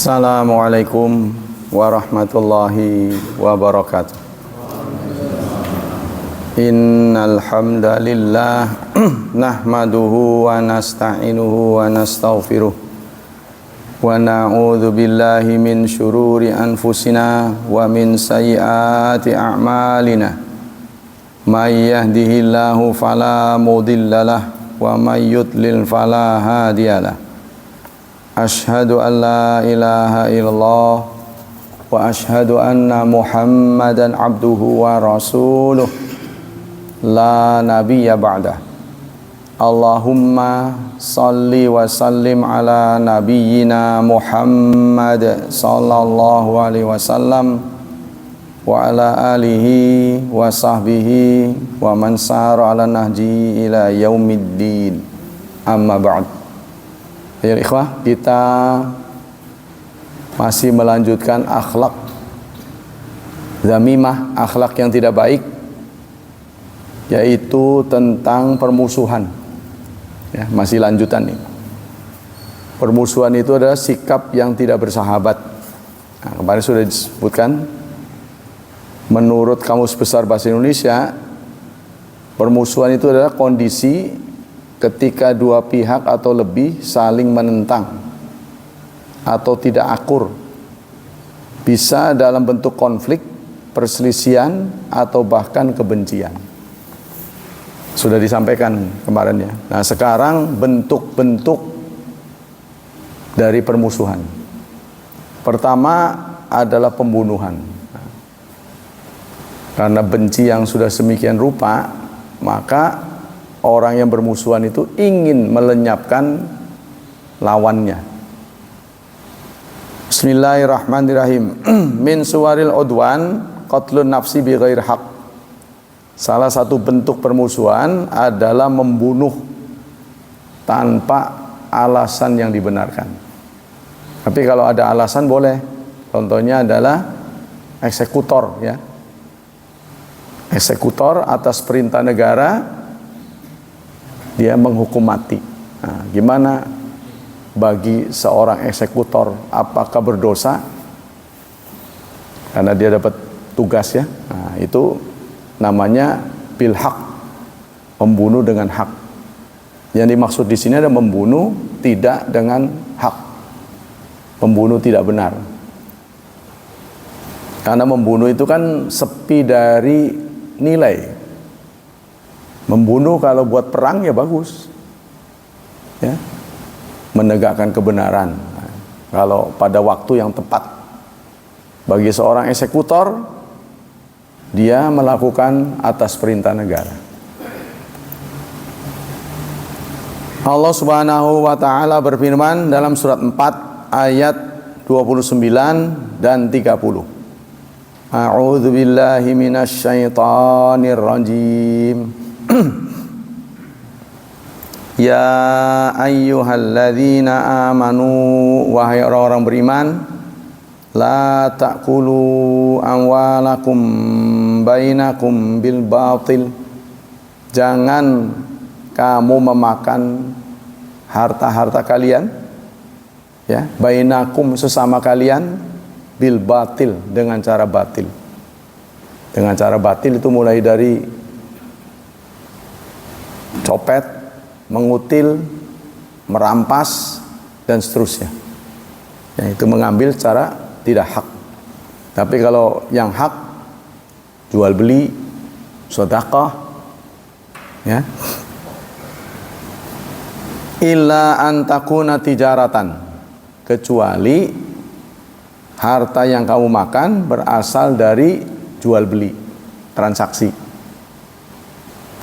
Assalamualaikum warahmatullahi wabarakatuh. Innal hamdalillah nahmaduhu wa nasta'inuhu wa nastaghfiruh wa na'udzu billahi min syururi anfusina wa min sayyiati a'malina. May yahdihillahu fala mudhillalah wa may yudlil fala hadiyalah. Ashhadu an la ilaha illallah wa ashhadu anna Muhammadan abduhu wa rasuluh la nabiyya ba'dah. Allahumma salli wa sallim ala nabiyyina Muhammad sallallahu alaihi wasallam wa ala alihi wa sahbihi wa man sara ala nahji ila yaumiddin. Amma ba'd. Ya ikhwah, kita masih melanjutkan akhlak zamimah, akhlak yang tidak baik, yaitu tentang permusuhan. Ya, masih lanjutan nih. Permusuhan itu adalah sikap yang tidak bersahabat. Nah, kemarin sudah disebutkan, menurut Kamus Besar Bahasa Indonesia, permusuhan itu adalah kondisi ketika dua pihak atau lebih saling menentang atau tidak akur, bisa dalam bentuk konflik, perselisihan, atau bahkan kebencian. Sudah disampaikan kemarin ya. Nah, sekarang bentuk-bentuk dari permusuhan. Pertama adalah pembunuhan. Karena benci yang sudah semikian rupa, maka orang yang bermusuhan itu ingin melenyapkan lawannya. Bismillahirrahmanirrahim. Min suwaril udwan qatlun nafsi bi ghairi haq. Salah satu bentuk permusuhan adalah membunuh tanpa alasan yang dibenarkan. Tapi kalau ada alasan boleh. Contohnya adalah eksekutor ya. Eksekutor atas perintah negara dia menghukum mati. Nah, gimana bagi seorang eksekutor, apakah berdosa karena dia dapat tugas ya? Nah, itu namanya bil haq, membunuh dengan hak. Yang dimaksud di sini ada membunuh tidak dengan hak, membunuh tidak benar. Karena membunuh itu kan sepi dari nilai. Membunuh kalau buat perang ya bagus ya, menegakkan kebenaran. Nah, kalau pada waktu yang tepat. Bagi seorang eksekutor, dia melakukan atas perintah negara. Allah Subhanahu wa taala berfirman dalam surat 4 ayat 29 dan 30. A'udzu billahi minasy syaithanir rajim. Ya ayyuhalladzina amanu, wahai orang-orang beriman, la ta'kulu amwalakum bainakum bil batil. Jangan kamu memakan harta-harta kalian ya, bainakum sesama kalian, bil batil dengan cara batil. Dengan cara batil itu mulai dari copet, mengutil, merampas, dan seterusnya. Yang itu mengambil secara tidak hak. Tapi kalau yang hak, jual beli, sedekah, ya. Illa an takuna tijaratan, kecuali harta yang kamu makan berasal dari jual beli, transaksi.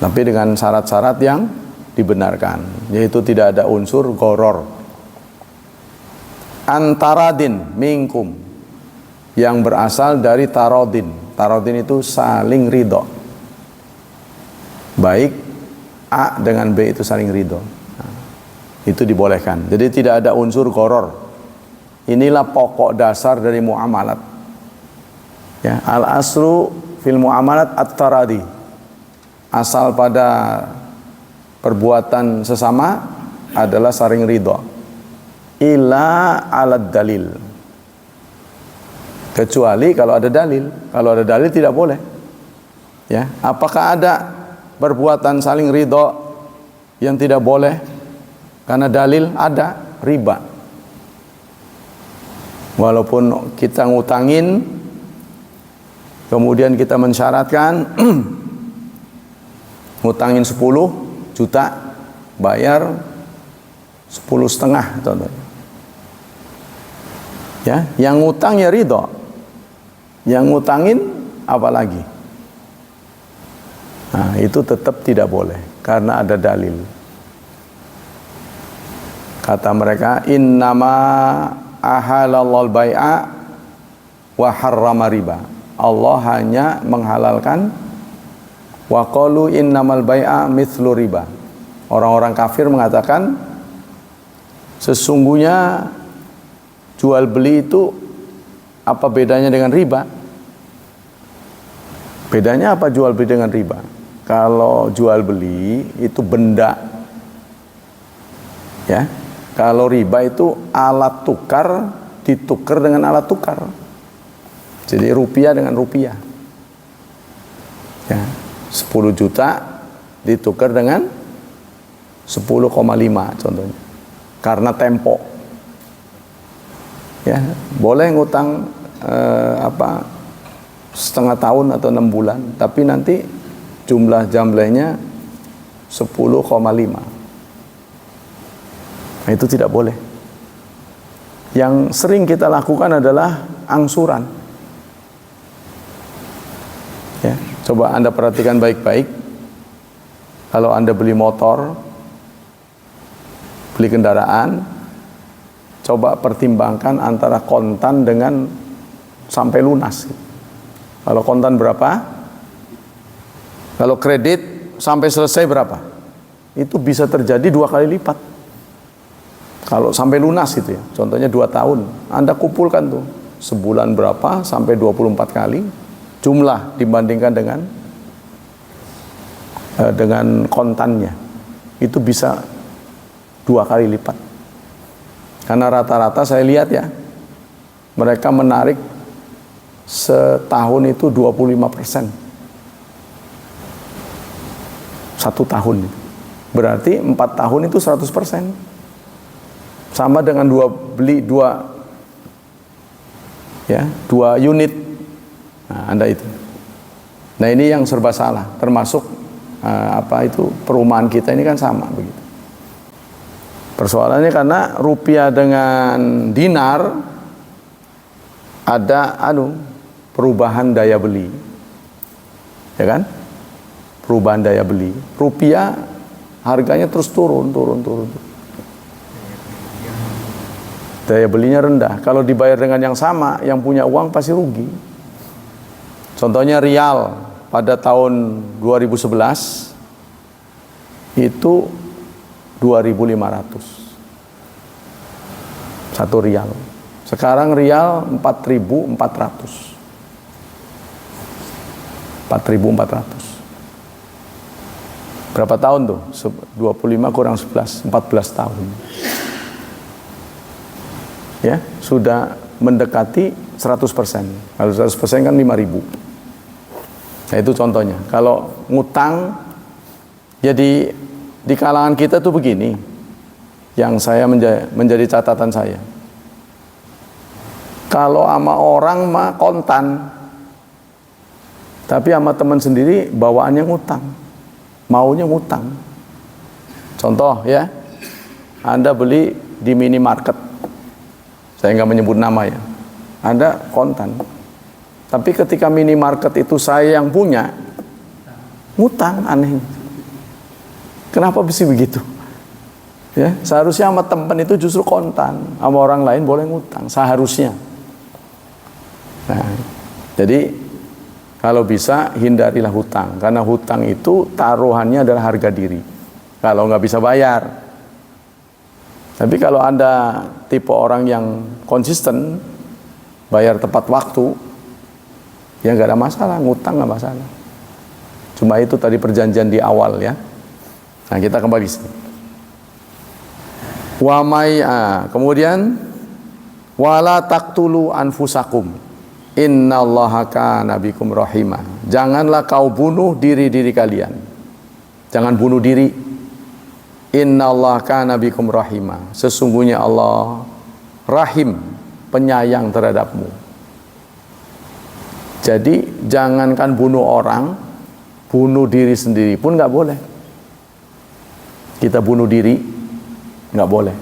Tapi dengan syarat-syarat yang dibenarkan, yaitu tidak ada unsur gharar. Antaradin minkum, yang berasal dari tarodin. Tarodin itu saling ridho. Baik A dengan B itu saling ridho. Nah, itu dibolehkan. Jadi tidak ada unsur gharar. Inilah pokok dasar dari muamalat. Ya, al aslu fil muamalat at-taradi. Asal pada perbuatan sesama adalah saling ridho. Ila alad dalil, Kecuali kalau ada dalil. Kalau ada dalil tidak boleh. Ya, apakah ada perbuatan saling ridho yang tidak boleh karena dalil? Ada, riba. Walaupun kita ngutangin, kemudian kita mensyaratkan ngutangin 10 juta, bayar 10,5 contohnya. Ya, yang ngutang ya ridho, yang ngutangin apalagi. Nah, itu tetap tidak boleh karena ada dalil. Kata mereka, innama ahalallahul bai'a wa harrama riba. Allah hanya menghalalkan, wa qalu innamal bai'a mithlu riba. Orang-orang kafir mengatakan sesungguhnya jual beli itu apa bedanya dengan riba? Bedanya apa jual beli dengan riba? Kalau jual beli itu benda, ya. Kalau riba itu alat tukar ditukar dengan alat tukar. Jadi rupiah dengan rupiah. Ya, 10 juta ditukar dengan 10,5 contohnya. Karena tempo. Ya, boleh ngutang setengah tahun atau 6 bulan, tapi nanti jumlah jamblenya 10,5. Nah, itu tidak boleh. Yang sering kita lakukan adalah angsuran. Ya, coba Anda perhatikan baik-baik. Kalau Anda beli motor, beli kendaraan, coba pertimbangkan antara kontan dengan sampai lunas. Kalau kontan berapa? Kalau kredit sampai selesai berapa? Itu bisa terjadi 2 kali lipat. Kalau sampai lunas gitu ya, contohnya 2 tahun, Anda kumpulkan tuh sebulan berapa sampai 24 kali jumlah dibandingkan dengan kontannya, itu bisa 2 kali lipat. Karena rata-rata saya lihat ya, mereka menarik setahun itu 25%. 1 tahun. Berarti 4 tahun itu 100%. Sama dengan beli dua unit. Nah, Anda itu. Nah, ini yang serba salah, termasuk perumahan kita ini kan sama begitu. Persoalannya karena rupiah dengan dinar ada perubahan daya beli. Ya kan? Perubahan daya beli. Rupiah harganya terus turun. Daya belinya rendah. Kalau dibayar dengan yang sama, yang punya uang pasti rugi. Contohnya rial pada tahun 2011 itu 2.500 1 rial. Sekarang rial 4.400. 4.400. Berapa tahun tuh? 25 kurang 11, 14 tahun. Ya, sudah mendekati 100%. Kalau 100% kan 5.000. Nah, itu contohnya. Kalau ngutang, jadi di kalangan kita tuh begini, yang saya menjadi catatan saya. Kalau sama orang mah kontan, tapi sama teman sendiri bawaannya ngutang, maunya ngutang. Contoh ya, Anda beli di minimarket. Saya nggak menyebut nama ya. Anda kontan. Tapi ketika minimarket itu saya yang punya, ngutang, aneh. Kenapa bisa begitu? Ya, seharusnya sama teman itu justru kontan, sama orang lain boleh ngutang, seharusnya. Nah, jadi kalau bisa hindarilah hutang, karena hutang itu taruhannya adalah harga diri. Kalau nggak bisa bayar. Tapi kalau Anda tipe orang yang konsisten, bayar tepat waktu, ya nggak ada masalah, ngutang nggak masalah. Cuma itu tadi perjanjian di awal ya. Nah, kita kembali sini. Kemudian wala taqtulu anfusakum. Innallaha kana bikum rahima. Janganlah kau bunuh diri-diri kalian. Jangan bunuh diri. Innallaha kana bikum rahima. Sesungguhnya Allah rahim, penyayang terhadapmu. Jadi jangankan bunuh orang, bunuh diri sendiri pun nggak boleh. Kita bunuh diri nggak boleh.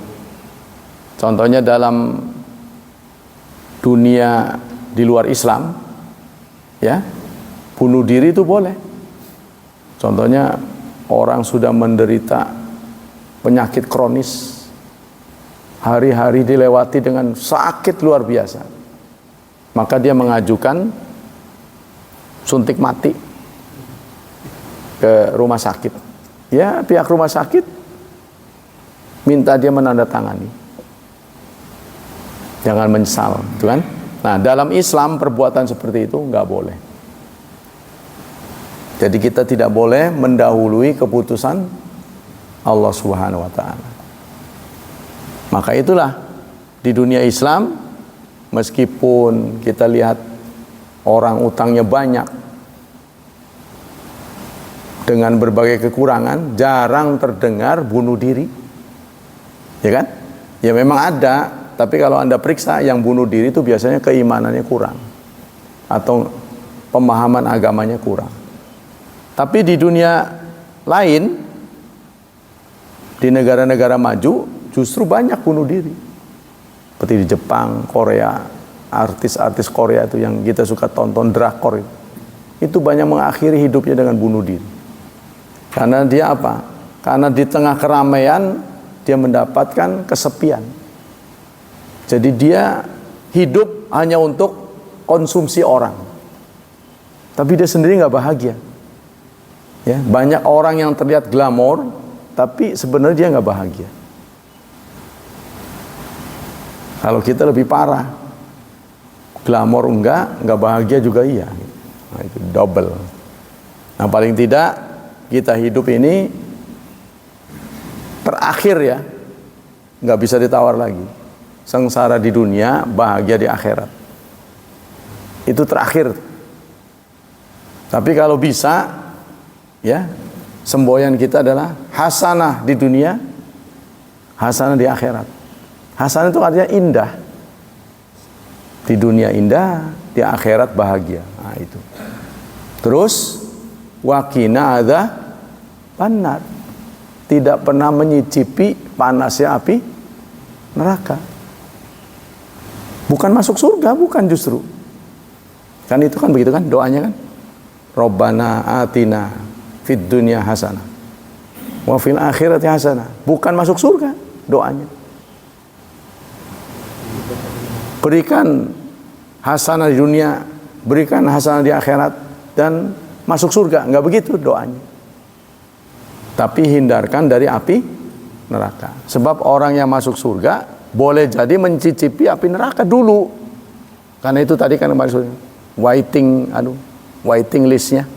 Contohnya dalam dunia di luar Islam, ya, bunuh diri itu boleh. Contohnya orang sudah menderita penyakit kronis, hari-hari dilewati dengan sakit luar biasa, maka dia mengajukan suntik mati ke rumah sakit. Ya, pihak rumah sakit minta dia menandatangani. Jangan menyesal, gitu kan? Nah, dalam Islam perbuatan seperti itu nggak boleh. Jadi kita tidak boleh mendahului keputusan Allah Subhanahu wa Ta'ala. Maka itulah di dunia Islam, meskipun kita lihat orang utangnya banyak dengan berbagai kekurangan, jarang terdengar bunuh diri, ya kan? Ya memang ada, tapi kalau Anda periksa yang bunuh diri itu biasanya keimanannya kurang atau pemahaman agamanya kurang. Tapi di dunia lain, di negara-negara maju, justru banyak bunuh diri. Seperti di Jepang, Korea, artis-artis Korea itu yang kita suka tonton, drakor itu banyak mengakhiri hidupnya dengan bunuh diri. Karena dia apa? Karena di tengah keramaian dia mendapatkan kesepian. Jadi dia hidup hanya untuk konsumsi orang, tapi dia sendiri nggak bahagia. Ya, banyak orang yang terlihat glamor, tapi sebenarnya dia nggak bahagia. Kalau kita lebih parah, glamor nggak bahagia juga iya. Nah, itu double. Nah, paling tidak kita hidup ini terakhir ya, nggak bisa ditawar lagi. Sengsara di dunia, bahagia di akhirat. Itu terakhir. Tapi kalau bisa, ya, semboyan kita adalah hasanah di dunia, hasanah di akhirat. Hasanah itu artinya indah. Di dunia indah, di akhirat bahagia. Nah, itu. Terus waqina adzabannar. Tidak pernah menyicipi panasnya api neraka. Bukan masuk surga, bukan justru. Kan itu kan begitu kan doanya kan? Rabbana atina fid dunya hasanah wa fil akhirati hasanah. Bukan masuk surga doanya. Berikan hasanah di dunia, berikan hasanah di akhirat, dan masuk surga. Enggak begitu doanya. Tapi hindarkan dari api neraka. Sebab orang yang masuk surga boleh jadi mencicipi api neraka dulu. Karena itu tadi kan maksudnya waiting listnya.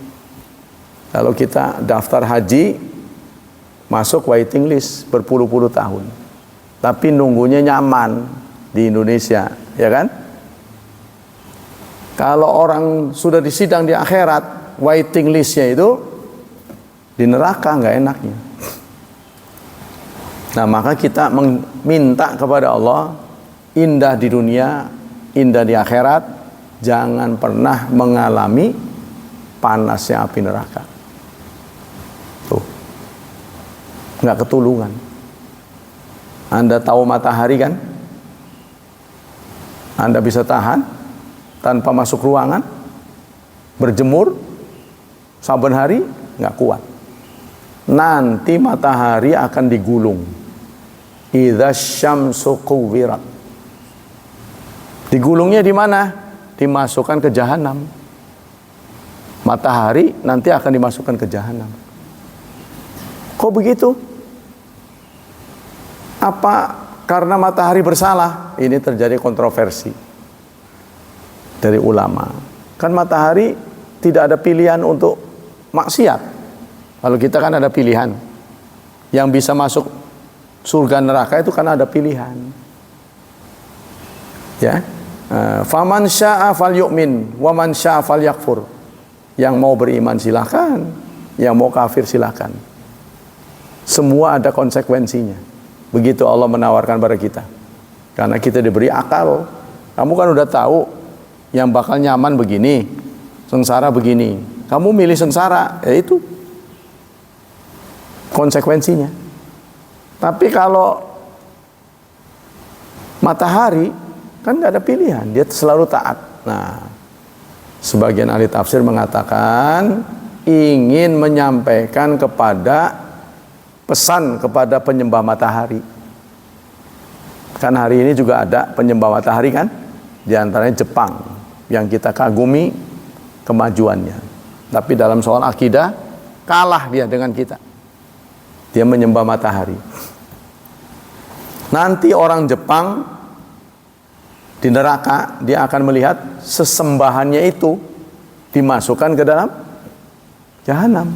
Kalau kita daftar haji, masuk waiting list berpuluh-puluh tahun. Tapi nunggunya nyaman di Indonesia, ya kan? Kalau orang sudah disidang di akhirat, waiting listnya itu di neraka nggak enaknya. Nah, maka kita meminta kepada Allah indah di dunia, indah di akhirat, jangan pernah mengalami panasnya api neraka. Tuh, nggak ketulungan. Anda tahu matahari kan? Anda bisa tahan tanpa masuk ruangan, berjemur saban hari, nggak kuat. Nanti matahari akan digulung. Idza syamsu kuwirat. Digulungnya di mana? Dimasukkan ke jahanam. Matahari nanti akan dimasukkan ke jahanam. Kok begitu? Apa karena matahari bersalah? Ini terjadi kontroversi dari ulama. Kan matahari tidak ada pilihan untuk maksiat. Kalau kita kan ada pilihan. Yang bisa masuk surga neraka itu kan ada pilihan. Ya. Faman syaa falyu'min wa man syaa falyakfur. Yang mau beriman silakan, yang mau kafir silakan. Semua ada konsekuensinya. Begitu Allah menawarkan pada kita. Karena kita diberi akal. Kamu kan udah tahu yang bakal nyaman begini, sengsara begini. Kamu milih sengsara, ya itu konsekuensinya. Tapi kalau matahari kan nggak ada pilihan, dia selalu taat. Nah, sebagian ahli tafsir mengatakan ingin menyampaikan pesan kepada penyembah matahari. Kan hari ini juga ada penyembah matahari kan, di antaranya Jepang yang kita kagumi kemajuannya. Tapi dalam soal akidah kalah dia dengan kita. Dia menyembah matahari. Nanti orang Jepang di neraka dia akan melihat sesembahannya itu dimasukkan ke dalam jahanam.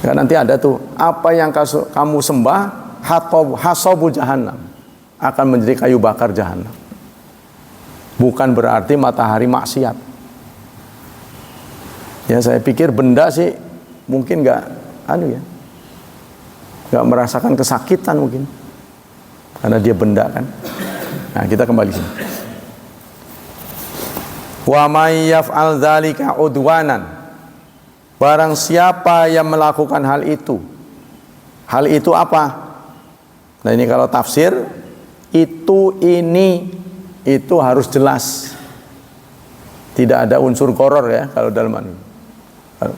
Ya, nanti ada tuh apa yang kamu sembah hasabu jahanam, akan menjadi kayu bakar jahanam. Bukan berarti matahari maksiat. Ya saya pikir benda sih mungkin nggak merasakan kesakitan mungkin karena dia benda kan. Nah, kita kembali sini. Wa may yaf'al dzalika udwanan. Barang siapa yang melakukan hal itu. Hal itu apa? Nah, ini kalau tafsir itu harus jelas. Tidak ada unsur gharar ya kalau dalam ini.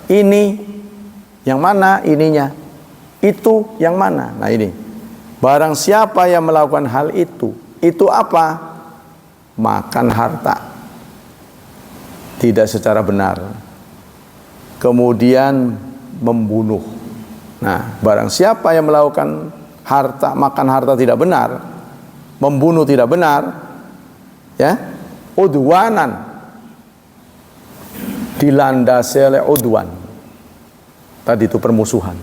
Ini yang mana ininya? Itu yang mana? Nah, ini. Barang siapa yang melakukan hal itu apa? Makan harta tidak secara benar, kemudian membunuh. Nah, barang siapa yang melakukan makan harta tidak benar, membunuh tidak benar, ya, udwanan, dilandasi oleh udwan. Tadi itu permusuhan,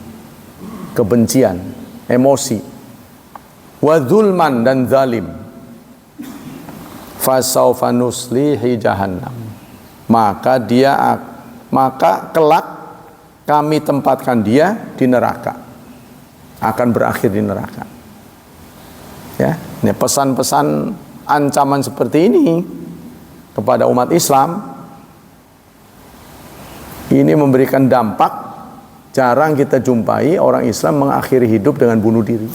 kebencian, emosi, wadzulman dan zalim. Fasaufa nuslihi jahannam, maka kelak kami tempatkan dia di neraka, akan berakhir di neraka. Ya, ini pesan-pesan ancaman seperti ini kepada umat Islam ini memberikan dampak. Jarang kita jumpai orang Islam mengakhiri hidup dengan bunuh diri.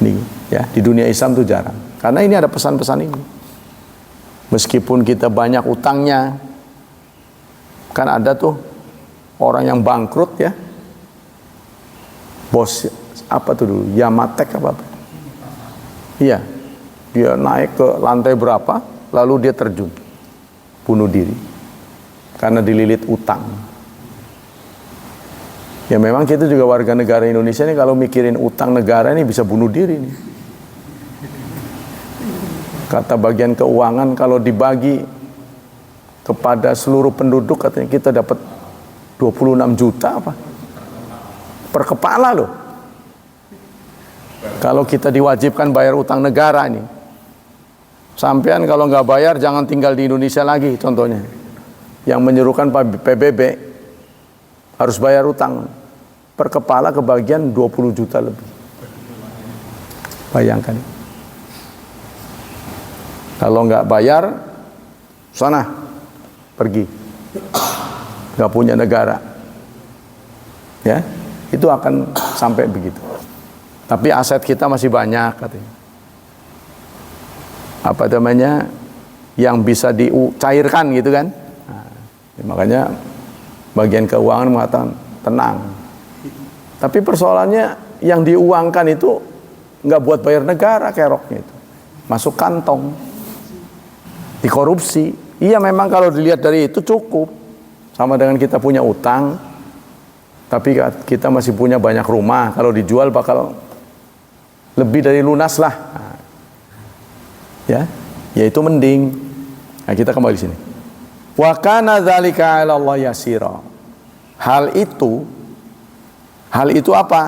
Ini ya, di dunia Islam itu jarang. Karena ini ada pesan-pesan ini. Meskipun kita banyak utangnya, kan ada tuh orang yang bangkrut ya, bos apa tuh dulu, Yamatek apa? Iya, dia naik ke lantai berapa, lalu dia terjun, bunuh diri, karena dililit utang. Ya memang kita juga warga negara Indonesia nih, kalau mikirin utang negara ini bisa bunuh diri nih. Kata bagian keuangan kalau dibagi kepada seluruh penduduk katanya kita dapat 26 juta apa? Per kepala loh. Kalau kita diwajibkan bayar utang negara ini. Sampean kalau nggak bayar jangan tinggal di Indonesia lagi contohnya. Yang menyuruhkan PBB harus bayar utang. Per kepala kebagian 20 juta lebih. Bayangkan. Kalau nggak bayar, sana pergi, nggak punya negara, ya itu akan sampai begitu. Tapi aset kita masih banyak katanya. Apa namanya? Yang bisa dicairkan gitu kan? Nah, makanya bagian keuangan mengatakan tenang. Tapi persoalannya yang diuangkan itu nggak buat bayar negara keroknya itu, masuk kantong. Dikorupsi. Iya memang kalau dilihat dari itu cukup. Sama dengan kita punya utang, tapi kita masih punya banyak rumah. Kalau dijual bakal lebih dari lunas lah. Nah, ya itu mending. Nah, kita kembali sini. Wa kana dzalika 'ala Allah yasira. Hal itu apa?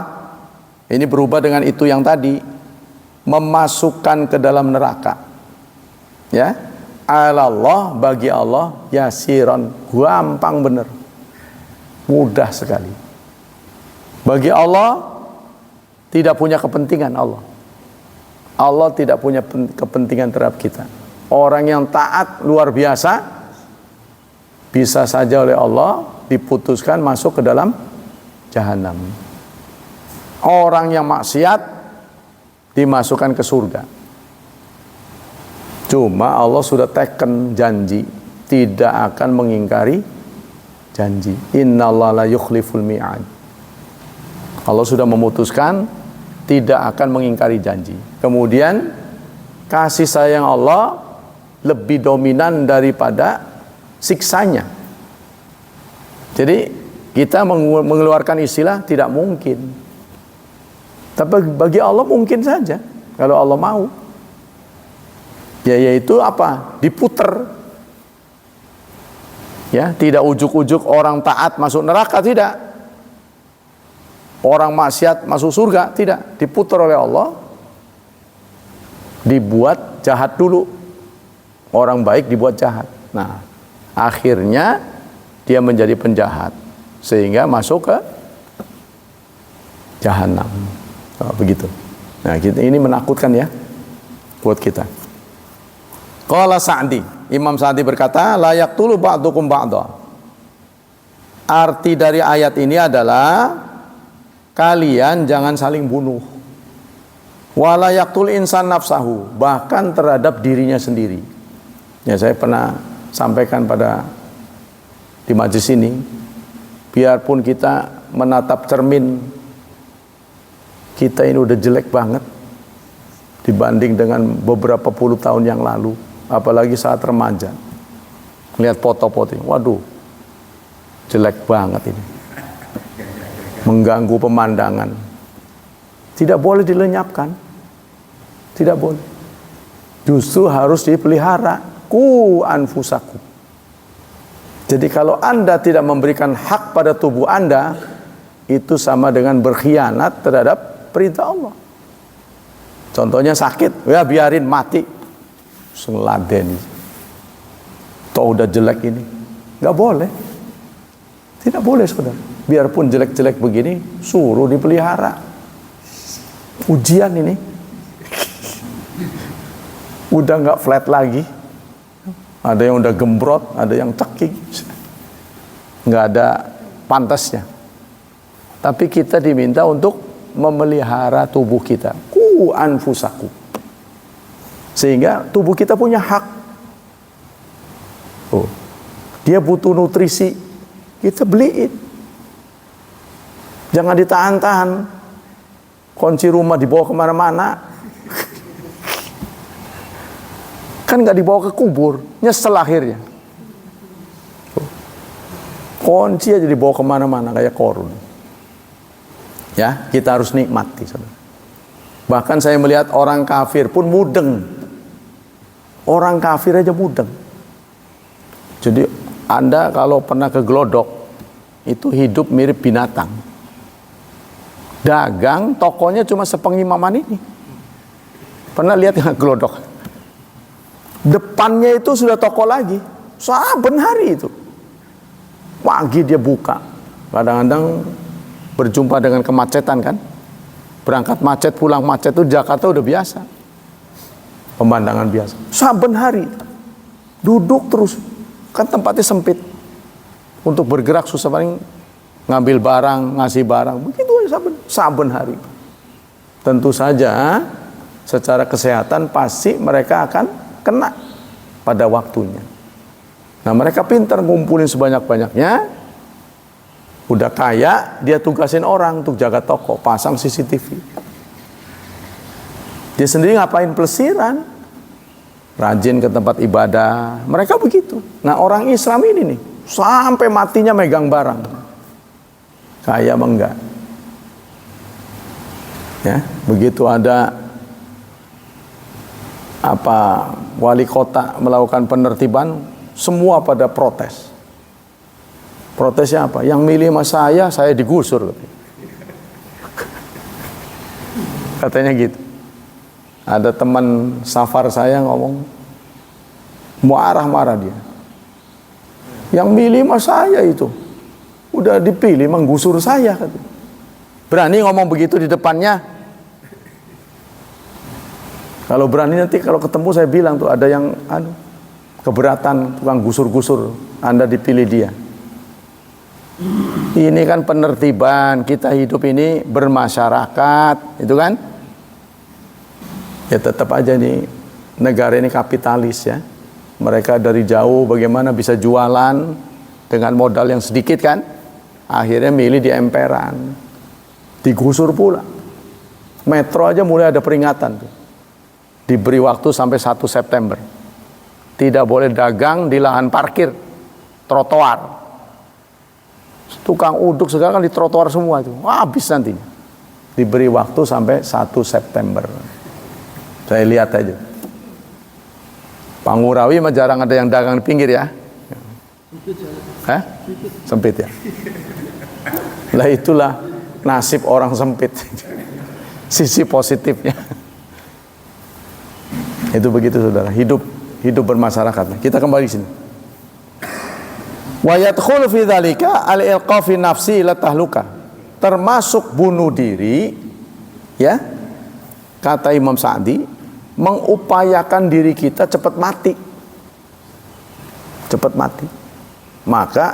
Ini berubah dengan itu yang tadi, memasukkan ke dalam neraka. Ya, alallah, bagi Allah, yasiron, gampang bener, mudah sekali. Bagi Allah tidak punya kepentingan Allah. Allah tidak punya kepentingan terhadap kita. Orang yang taat luar biasa bisa saja oleh Allah diputuskan masuk ke dalam jahanam. Orang yang maksiat dimasukkan ke surga. Cuma Allah sudah teken janji, tidak akan mengingkari janji. Innallaha la yukhliful mi'ad. Allah sudah memutuskan tidak akan mengingkari janji. Kemudian kasih sayang Allah lebih dominan daripada siksanya. Jadi kita mengeluarkan istilah tidak mungkin. Tapi bagi Allah mungkin saja kalau Allah mau. Ya, yaitu apa? Diputer. Ya, tidak ujuk-ujuk orang taat masuk neraka, tidak. Orang maksiat masuk surga, tidak. Diputer oleh Allah. Dibuat jahat dulu. Orang baik dibuat jahat. Nah, akhirnya dia menjadi penjahat sehingga masuk ke jahanam. Oh, begitu. Nah, ini menakutkan ya buat kita. Qala Sa'di, Imam Sa'di berkata, la yaqtulu ba'dukum ba'da. Arti dari ayat ini adalah kalian jangan saling bunuh. Wa la yaqtul insan nafsahu, bahkan terhadap dirinya sendiri. Ya, saya pernah sampaikan di majelis ini, biarpun kita menatap cermin, kita ini udah jelek banget dibanding dengan beberapa puluh tahun yang lalu. Apalagi saat remaja, lihat foto-foto ini, waduh, jelek banget ini, mengganggu pemandangan. Tidak boleh dilenyapkan, tidak boleh. Justru harus dipelihara. Ku anfusakum. Jadi kalau Anda tidak memberikan hak pada tubuh Anda, itu sama dengan berkhianat terhadap perintah Allah. Contohnya sakit, ya biarin mati. Seladen, toh udah jelek ini, nggak boleh, tidak boleh saudara. Biarpun jelek-jelek begini, suruh dipelihara. Ujian ini, udah nggak flat lagi, ada yang udah gembrot, ada yang cekik, nggak ada pantasnya. Tapi kita diminta untuk memelihara tubuh kita, ku anfusakum. Sehingga tubuh kita punya hak. Oh, dia butuh nutrisi, kita beliin. Jangan ditahan-tahan. Kunci rumah dibawa kemana-mana. Kan nggak dibawa ke kubur, nyesel akhirnya. Kunci aja dibawa kemana-mana kayak korun. Ya, kita harus nikmati. Bahkan saya melihat orang kafir pun mudeng. Orang kafir aja mudeng. Jadi Anda kalau pernah ke Glodok, itu hidup mirip binatang. Dagang, tokonya cuma sepengimaman ini. Pernah lihat nggak Glodok? Depannya itu sudah toko lagi. Saben hari itu. Pagi dia buka. Kadang-kadang berjumpa dengan kemacetan kan. Berangkat macet, pulang macet itu Jakarta udah biasa. Pemandangan biasa. Saben hari duduk terus, kan tempatnya sempit. Untuk bergerak susah, paling ngambil barang, ngasih barang, begitu aja saben hari. Tentu saja secara kesehatan pasti mereka akan kena pada waktunya. Nah, mereka pintar ngumpulin sebanyak-banyaknya. Udah kaya, dia tugasin orang untuk jaga toko, pasang CCTV. Dia sendiri ngapain? Pelesiran, rajin ke tempat ibadah. Mereka begitu. Nah, orang Islam ini nih sampai matinya megang barang. Kaya mah enggak. Ya, begitu ada wali kota melakukan penertiban, semua pada protes. Protesnya apa? Yang milih sama saya digusur. Katanya gitu. Ada teman safar saya ngomong, Marah-marah dia. Yang milih mas saya itu. Udah dipilih menggusur saya. Berani ngomong begitu di depannya? Kalau berani nanti kalau ketemu saya bilang tuh ada yang keberatan tukang gusur-gusur, Anda dipilih dia. Ini kan penertiban, kita hidup ini bermasyarakat, itu kan? Ya tetap aja nih negara ini kapitalis ya. Mereka dari jauh bagaimana bisa jualan dengan modal yang sedikit kan? Akhirnya milih di emperan. Digusur pula. Metro aja mulai ada peringatan tuh. Diberi waktu sampai 1 September. Tidak boleh dagang di lahan parkir, trotoar. Tukang uduk sekarang kan di trotoar semua itu. Habis nantinya. Diberi waktu sampai 1 September. Saya lihat aja. Pangurawi mah jarang ada yang dagang di pinggir ya. Hah? Sempit ya. Lah itulah nasib orang sempit. Sisi positifnya. Itu begitu saudara. Hidup bermasyarakat. Kita kembali sini. Wa yadkhulu fi dzalika al-ilqa fi nafsi ila tahluka. Termasuk bunuh diri ya. Kata Imam Sa'di, mengupayakan diri kita cepat mati. Cepat mati. Maka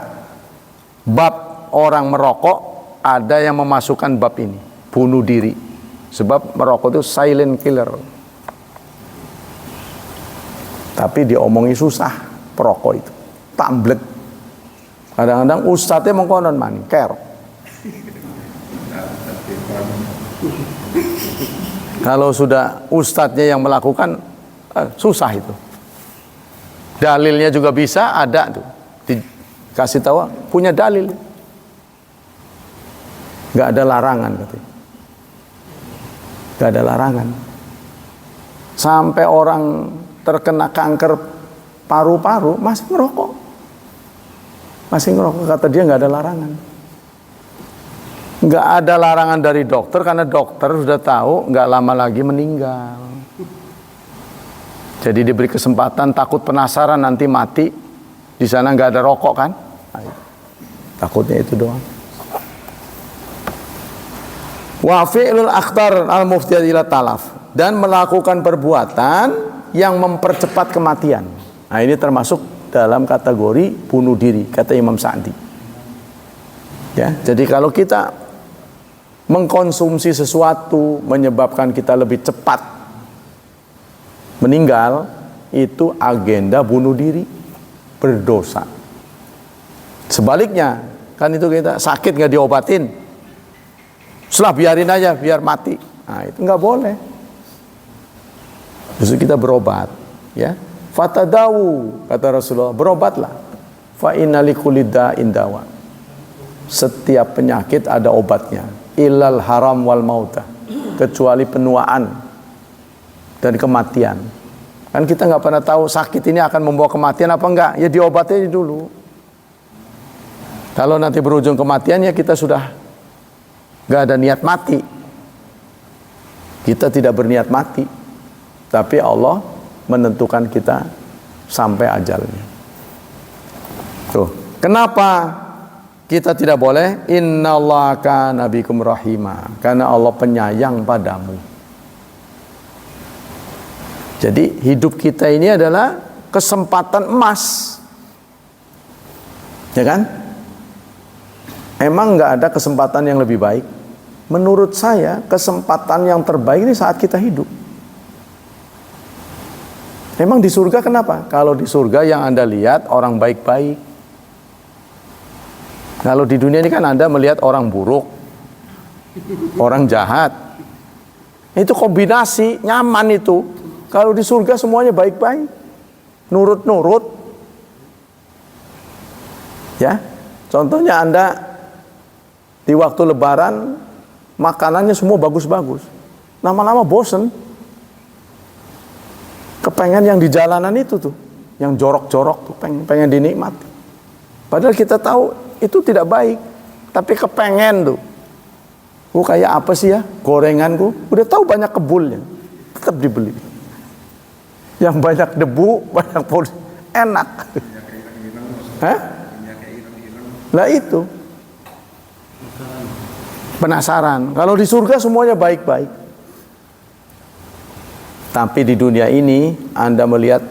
bab orang merokok ada yang memasukkan bab ini, bunuh diri. Sebab merokok itu silent killer. Tapi diomongi susah perokok itu. Tamblek. Kadang-kadang ustadznya mengkonon mani, kerok. Kalau sudah ustadznya yang melakukan, susah itu. Dalilnya juga bisa, ada tuh. Dikasih tahu, punya dalil. Gak ada larangan katanya. Gak ada larangan. Sampai orang terkena kanker paru-paru masih ngerokok. Masih ngerokok, kata dia gak ada larangan. Nggak ada larangan dari dokter karena dokter sudah tahu nggak lama lagi meninggal. Jadi diberi kesempatan, takut penasaran nanti mati di sana nggak ada rokok kan? Takutnya itu doang. Wa fi'lul akhtar al-muftiyat ila talaf, dan melakukan perbuatan yang mempercepat kematian. Nah ini termasuk dalam kategori bunuh diri kata Imam Sa'di. Ya, jadi kalau kita mengkonsumsi sesuatu menyebabkan kita lebih cepat meninggal, itu agenda bunuh diri, berdosa. Sebaliknya, kan itu kita sakit nggak diobatin, setelah biarin aja biar mati, nah itu nggak boleh. Justru kita berobat, ya. Fatadawu kata Rasulullah, berobatlah. Fa inna likulli da'in dawa. Setiap penyakit ada obatnya. Illal haram wal mauta, kecuali penuaan dan kematian. Kan kita nggak pernah tahu sakit ini akan membawa kematian apa enggak, ya diobati dulu. Kalau nanti berujung kematian ya kita sudah nggak ada niat mati. Kita tidak berniat mati, tapi Allah menentukan kita sampai ajalnya. Tuh, kenapa kita tidak boleh? Innallaha kana bikum rahima, karena Allah penyayang padamu. Jadi hidup kita ini adalah kesempatan emas, ya kan? Emang nggak ada kesempatan yang lebih baik? Menurut saya kesempatan yang terbaik ini saat kita hidup. Emang di surga kenapa? Kalau di surga yang Anda lihat orang baik-baik. Kalau di dunia ini kan Anda melihat orang buruk, orang jahat. Itu kombinasi, nyaman itu. Kalau di surga semuanya baik-baik, nurut-nurut. Ya, contohnya Anda di waktu lebaran, makanannya semua bagus-bagus. Lama-lama bosen. Kepengen yang di jalanan itu tuh, yang jorok-jorok tuh, pengen dinikmati. Padahal kita tahu itu tidak baik, tapi kepengen tuh. Kayak apa sih ya gorenganku? Udah tahu banyak kebulnya, tetap dibeli. Yang banyak debu, banyak enak. Hah? Lah itu. Penasaran. Kalau di surga semuanya baik-baik. Tapi di dunia ini Anda melihat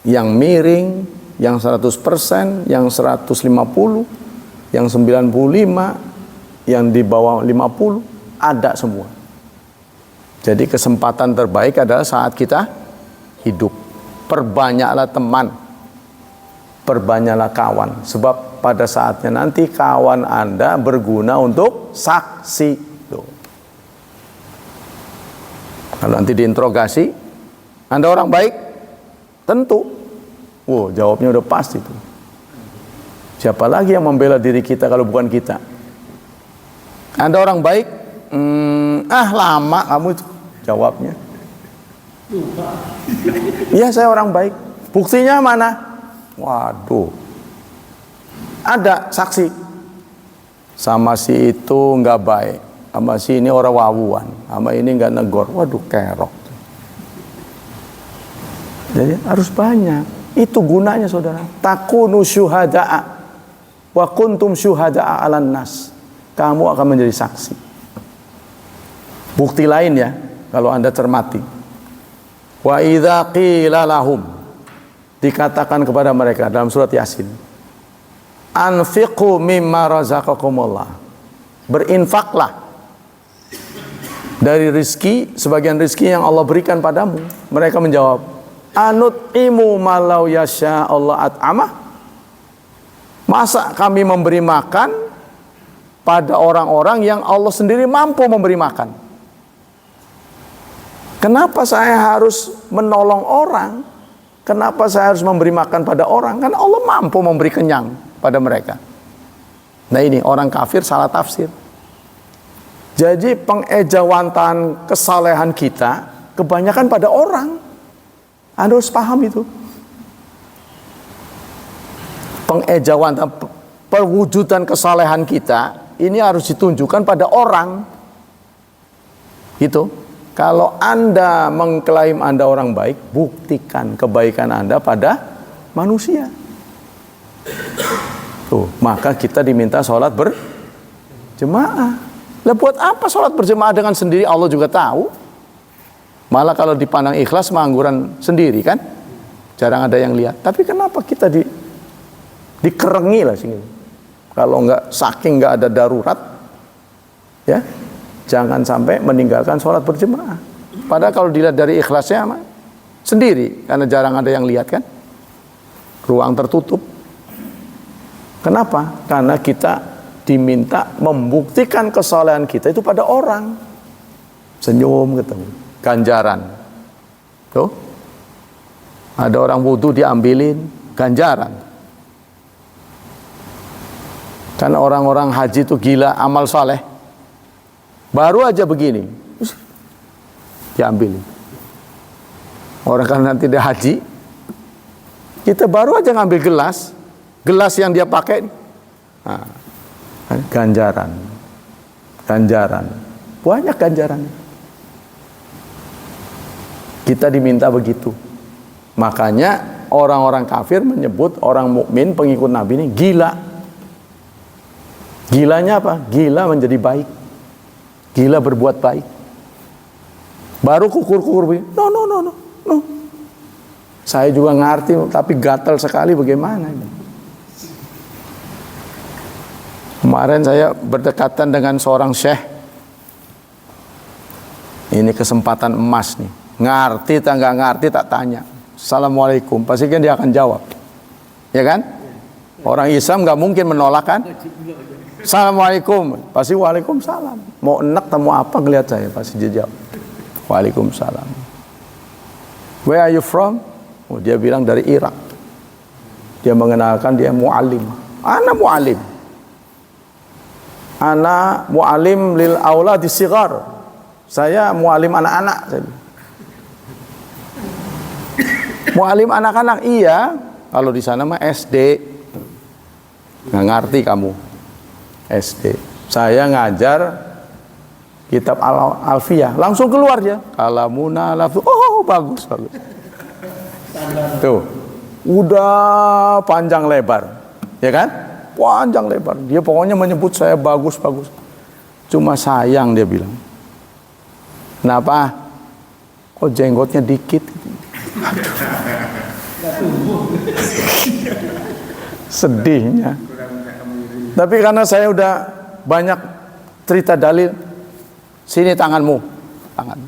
yang miring, yang 100%, yang 150, yang 95, yang di bawah 50, ada semua. Jadi kesempatan terbaik adalah saat kita hidup. Perbanyaklah teman, perbanyaklah kawan. Sebab pada saatnya nanti kawan Anda berguna untuk saksi. Tuh. Kalau nanti diinterogasi, Anda orang baik? Tentu. Wow, jawabnya udah pasti tuh. Siapa lagi yang membela diri kita kalau bukan kita? Anda orang baik? Lama kamu itu jawabnya. Iya, saya orang baik. Buktinya mana? Waduh. Ada saksi. Sama si itu nggak baik. Sama si ini orang wawuan. Sama ini nggak negor. Waduh, kerok. Jadi harus banyak. Itu gunanya, saudara. Takunu syuhada'a wa kuntum syuhada'a 'alan nas. Kamu akan menjadi saksi. Bukti lain ya, kalau Anda cermati. Wa idza qila lahum, dikatakan kepada mereka dalam surat Yasin, anfiqu mimma razaqakumullah. Berinfaklah dari rizki, sebagian rizki yang Allah berikan padamu. Mereka menjawab, anut'imu malau yasha Allah at'amah. Masa kami memberi makan pada orang-orang yang Allah sendiri mampu memberi makan? Kenapa saya harus menolong orang? Kenapa saya harus memberi makan pada orang? Kan Allah mampu memberi kenyang pada mereka. Nah ini orang kafir salah tafsir. Jadi pengejawantahan kesalehan kita kebanyakan pada orang. Anda harus paham itu. Pengejawantahan, perwujudan kesalehan kita ini harus ditunjukkan pada orang. Gitu. Kalau Anda mengklaim Anda orang baik, buktikan kebaikan Anda pada manusia. Tuh, maka kita diminta sholat berjemaah. Lah buat apa sholat berjemaah dengan sendiri? Allah juga tahu. Malah kalau dipandang ikhlas mengangguran sendiri kan, jarang ada yang lihat. Tapi kenapa kita dikerengi lah sini? Kalau saking nggak ada darurat, ya jangan sampai meninggalkan sholat berjemaah. Padahal kalau dilihat dari ikhlasnya sendiri, karena jarang ada yang lihat kan, ruang tertutup. Kenapa? Karena kita diminta membuktikan kesalehan kita itu pada orang. Senyum ketemu, ganjaran. Tuh, ada orang wudhu diambilin, ganjaran. Kan orang-orang haji itu gila amal saleh. Baru aja begini, diambil. Orang kan nanti dia haji, kita baru aja ngambil gelas yang dia pakai, nah, ganjaran, banyak ganjaran. Kita diminta begitu. Makanya orang-orang kafir menyebut orang mukmin pengikut Nabi ini gila. Gilanya apa? Gila menjadi baik. Gila berbuat baik. Baru kukur-kukur begini. No. Saya juga ngerti, tapi gatal sekali bagaimana ini. Kemarin saya berdekatan dengan seorang syekh. Ini kesempatan emas nih. Ngerti tak nggak ngerti tak tanya. Assalamualaikum. Pasti kan dia akan jawab. Ya kan? Orang Islam nggak mungkin menolak kan? Assalamualaikum, pasti waalaikumsalam. Mau enak atau apa ngeliat saya, pasti dia jawab waalaikumsalam. Where are you from? Oh, dia bilang dari Irak. Dia mengenalkan dia mu'alim. Ana mu'alim. Ana mu'alim lil auladi sigar. Saya mu'alim anak-anak. Mu'alim anak-anak, iya. Kalau di sana mah SD. Nggak ngerti kamu. SD. Saya ngajar kitab Alfiyah, langsung keluar dia. Kalamuna lafzu. Oh, bagus. Tuh. Udah panjang lebar, ya kan? Panjang lebar. Dia pokoknya menyebut saya bagus-bagus. Cuma sayang dia bilang. Kenapa? Kok jenggotnya dikit? Sedihnya. Tapi karena saya udah banyak cerita dalil, sini tanganmu, tangan.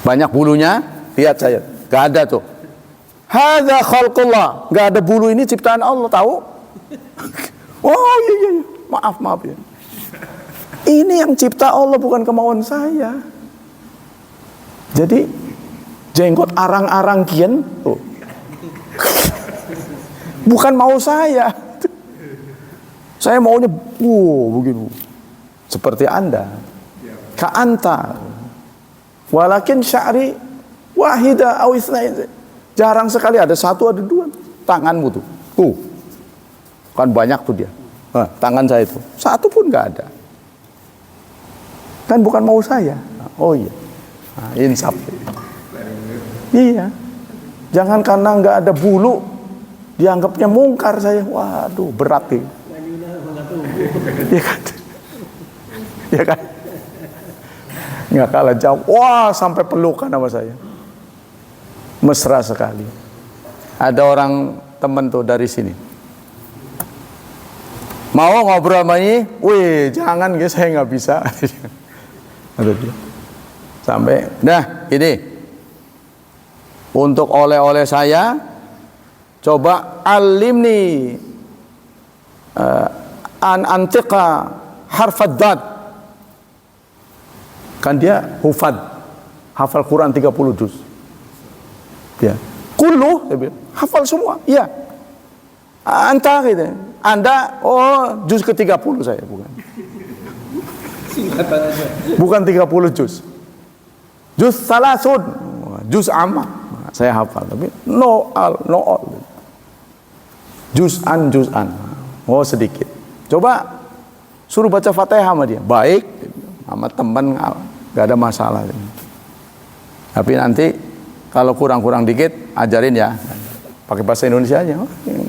Banyak bulunya, lihat saya, gak ada tuh. Hadza khalqullah, gak ada bulu, ini ciptaan Allah, tahu? Oh iya, maaf ya. Ini yang cipta Allah, bukan kemauan saya. Jadi jenggot arang-arang kian tuh. Bukan mau saya. Saya maunya begini. Seperti Anda. Ka'anta. Walakin sya'ri wahida aw itsnain. Jarang sekali ada satu ada dua. Tanganmu tuh. Kan banyak tuh dia. Nah, tangan saya itu. Satu pun enggak ada. Kan bukan mau saya. Oh iya. Nah, insaf. Iya. Jangan karena enggak ada bulu dianggapnya mungkar saya. Waduh, berat nih. Iya kan? Iya kan? Nggak kalah jauh. Wah, sampai pelukan sama saya. Mesra sekali. Ada orang teman tuh dari sini. Mau ngobrol sama ini? Wih, jangan guys, saya nggak bisa. Ada dia. Sampai, nah ini. Untuk oleh-oleh saya, coba alimni an antiqa harfad dad. Kan dia hufad, hafal Quran 30 juz. Ya. Kullu, hafal semua. Iya. Anta gitu. Anda, juz ke-30 saya, bukan. Singkatan aja. Bukan 30 juz. Juz salasun, juz amma. Saya hafal, tapi no all. Juz'an. Oh, sedikit. Coba suruh baca Fatihah sama dia. Baik, sama teman gak ada masalah. Tapi nanti kalau kurang-kurang dikit ajarin ya. Pakai bahasa Indonesia aja.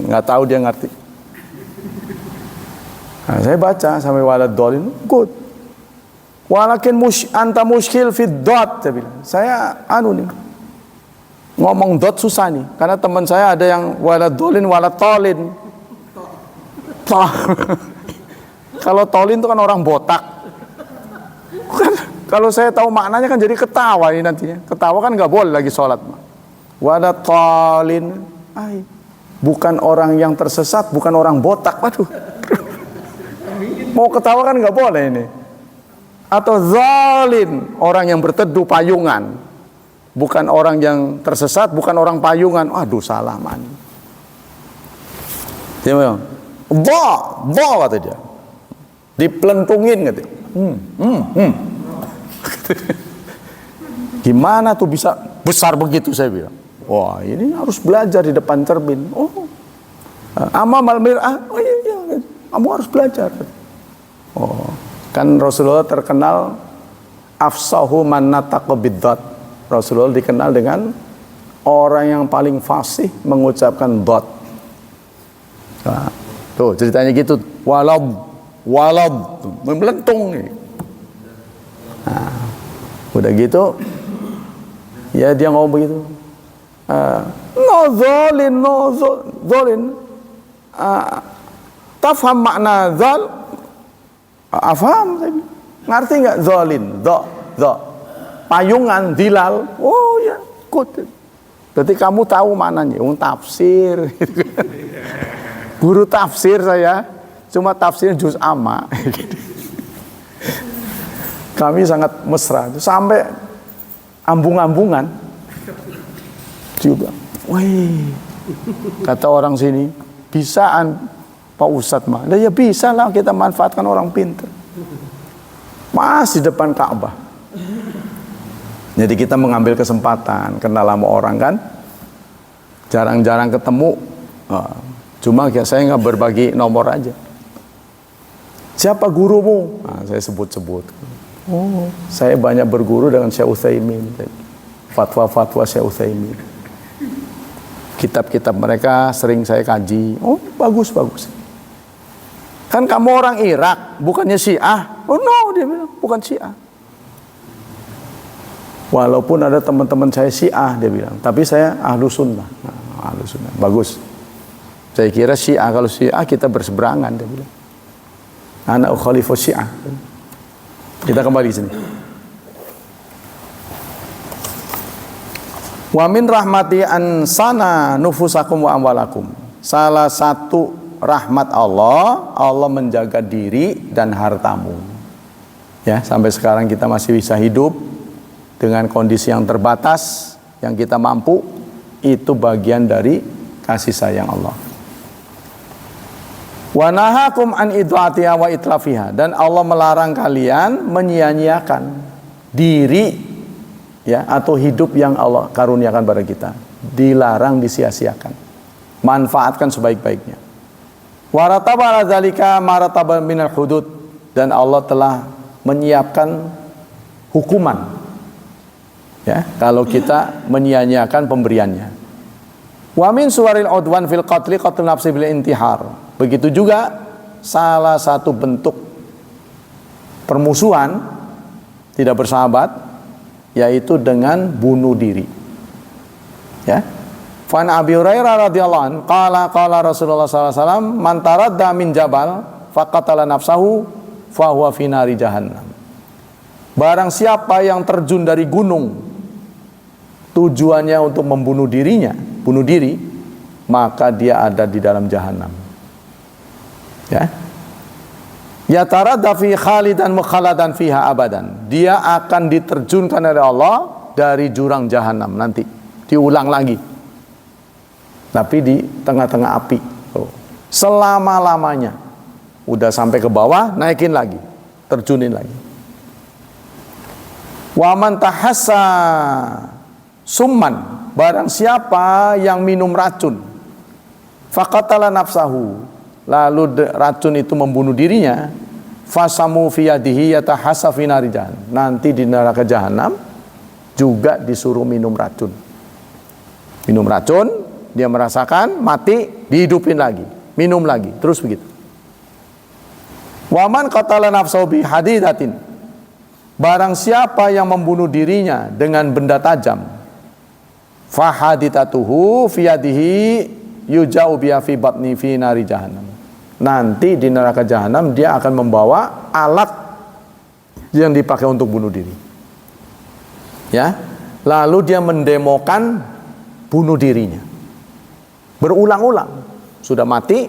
Nggak tahu dia ngerti. Nah, saya baca sampai walad dolin, good. Walakin anta muskil fid dot, saya bilang. Saya nih. Ngomong dot susah nih, karena teman saya ada yang walad dolin, walad tolin. Kalau tolin itu kan orang botak. Kalau saya tahu maknanya kan jadi ketawa ini nantinya. Ketawa kan nggak boleh lagi sholat. Walad tolin, bukan orang yang tersesat, bukan orang botak. Waduh. Mau ketawa kan nggak boleh ini. Atau zalin, orang yang berteduh payungan, bukan orang yang tersesat, bukan orang payungan. Aduh, salah man. Dia bilang, kata dia, diplentungin gitu. Gimana tuh bisa besar begitu, saya bilang. Wah, ini harus belajar di depan cermin. Ama malmirah. Oh iya, kamu harus belajar. Oh, kan Rasulullah terkenal afsahu man nataqa bid-dad. Rasulullah dikenal dengan orang yang paling fasih mengucapkan dad. Nah, tuh ceritanya gitu. Walad memelentung nih. Nah, udah gitu ya dia ngomong begitu. No zolin. Tafham makna zal? Afham, ngerti nggak zolin? Payungan, dilal. Oh ya, good. Berarti kamu tahu maknanya. Tafsir. Guru tafsir saya, cuma tafsir juz amma. Kami sangat mesra, sampai ambung-ambungan. Juga, wih, kata orang sini, bisaan Pak Ustadz mah. Ya bisa lah kita manfaatkan orang pintar. Masih depan Ka'bah. Jadi kita mengambil kesempatan, kenal sama orang kan. Jarang-jarang ketemu. Cuma saya nggak berbagi nomor aja. Siapa gurumu? Nah, saya sebut-sebut. Oh, saya banyak berguru dengan Syekh Utsaimin. Fatwa-fatwa Syekh Utsaimin. Kitab-kitab mereka sering saya kaji. Oh, bagus. Kan kamu orang Irak, bukannya Syiah. Oh no, dia bilang, bukan Syiah. Walaupun ada teman-teman saya Syiah, dia bilang, tapi saya Ahlus Sunnah. Nah, Ahlus Sunnah, bagus. Saya kira Syiah, kalau Syiah kita berseberangan, dia bilang. Ana ukhalifu Syiah. Kita kembali ke sini. Wa min rahmati ansana nufusakum wa amwalakum. Salah satu rahmat Allah, Allah menjaga diri dan hartamu. Ya, sampai sekarang kita masih bisa hidup dengan kondisi yang terbatas, yang kita mampu, itu bagian dari kasih sayang Allah. Wa nahakum an idlatiha wa itrafiha, dan Allah melarang kalian menyia-nyiakan diri, ya, atau hidup yang Allah karuniakan pada kita. Dilarang disia-siakan. Manfaatkan sebaik-baiknya. Wa rataba ala dzalika ma rataba minal hudud, dan Allah telah menyiapkan hukuman, ya, kalau kita menyia-nyiakan pemberiannya. Wa min suwaril udwan fil qatli qatl nafsi bil intihar. Begitu juga salah satu bentuk permusuhan, tidak bersahabat, yaitu dengan bunuh diri. Ya. Fan Abi Hurairah radhiyallahu anhu qala Rasulullah sallallahu alaihi wasallam man taradda min jabal faqatala nafsahu fa huwa fi nari jahannam. Barang siapa yang terjun dari gunung tujuannya untuk membunuh dirinya, bunuh diri, maka dia ada di dalam jahanam. Ya. Ya taradda fi khalidan mukhaladan fiha abadan. Dia akan diterjunkan oleh Allah dari jurang jahanam nanti, diulang lagi. Tapi di tengah-tengah api. Selama-lamanya. Udah sampai ke bawah, naikin lagi, terjunin lagi. Wa man tahassa summan, barang siapa yang minum racun, faqatala nafsahu, lalu racun itu membunuh dirinya, fasamu fi yadihi yatahassa fi nari jahannam, nanti di neraka jahanam juga disuruh minum racun. Minum racun, dia merasakan, mati, dihidupin lagi, minum lagi, terus begitu. Wa man qatala nafsahu bi hadidatin, barang siapa yang membunuh dirinya dengan benda tajam, fahaditatuhu fi yadihi yuja'u biha fi batni fi nari jahannam, nanti di neraka jahanam dia akan membawa alat yang dipakai untuk bunuh diri, ya, lalu dia mendemokan bunuh dirinya berulang-ulang. Sudah mati,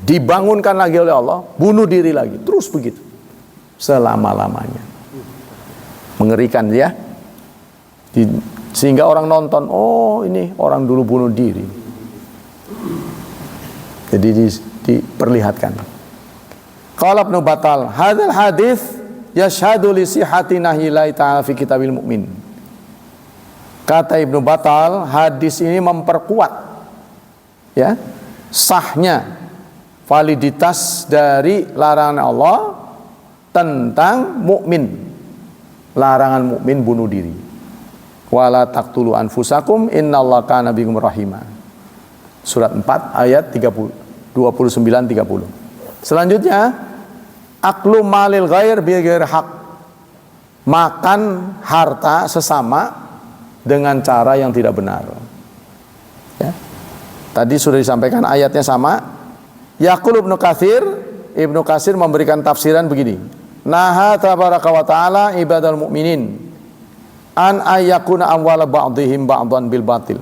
dibangunkan lagi oleh Allah, bunuh diri lagi, terus begitu selama-lamanya. Mengerikan ya. Sehingga orang nonton, oh ini orang dulu bunuh diri. Jadi diperlihatkan. Qala Ibnu Battal, hadzal hadis yashhadu li sihhati nahyi ta'ala fi kitabil mu'min. Kata Ibnu Battal, hadis ini memperkuat, ya, sahnya, validitas dari larangan Allah tentang mukmin, larangan mukmin bunuh diri. Wala taqtulu anfusakum innallaha kana bikum rahima. Surat 4 ayat 29-30. Selanjutnya, aklu malil ghair bi ghairi haq, makan harta sesama dengan cara yang tidak benar. Ya. Tadi sudah disampaikan ayatnya sama. Yaqul Ibnu Katsir memberikan tafsiran begini. Naha tabaraka wa ta'ala ibadal mu'minin an ayyakuna amwala ba'dihim ba'dan bil batil.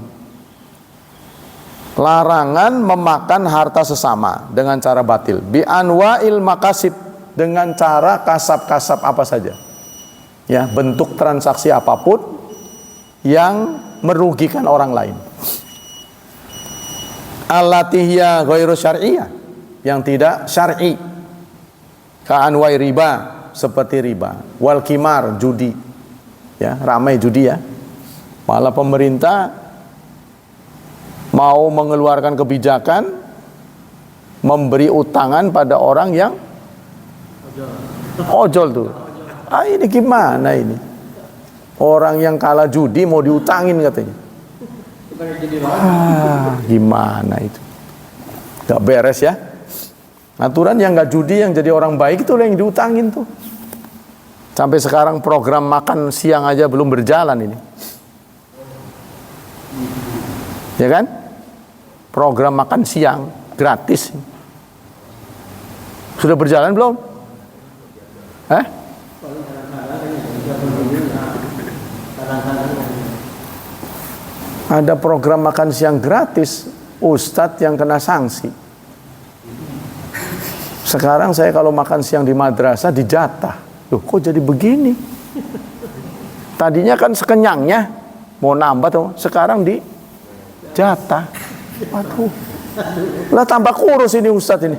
Larangan memakan harta sesama dengan cara batil. Bi anwa'il makasib, dengan cara kasab-kasab apa saja. Ya, bentuk transaksi apapun yang merugikan orang lain. Allati hiya ghairu syar'iyyah, yang tidak syar'i. Ka'anwai riba, seperti riba. Wal kimar, judi. Ya, ramai judi ya. Malah pemerintah mau mengeluarkan kebijakan memberi utangan pada orang yang ojol tuh. Ah, ini gimana ini? Orang yang kalah judi mau diutangin katanya. Gimana itu? Gak beres ya. Aturan yang gak judi, yang jadi orang baik itu yang diutangin tuh. Sampai sekarang program makan siang aja belum berjalan ini. Ya kan? Program makan siang gratis. Sudah berjalan belum? Ada program makan siang gratis, ustadz yang kena sanksi. Sekarang saya kalau makan siang di madrasah dijatah. Loh, kok jadi begini? Tadinya kan sekenyangnya, mau nambah tuh, sekarang dijatah. Waduh, lah tambah kurus ini ustadz ini.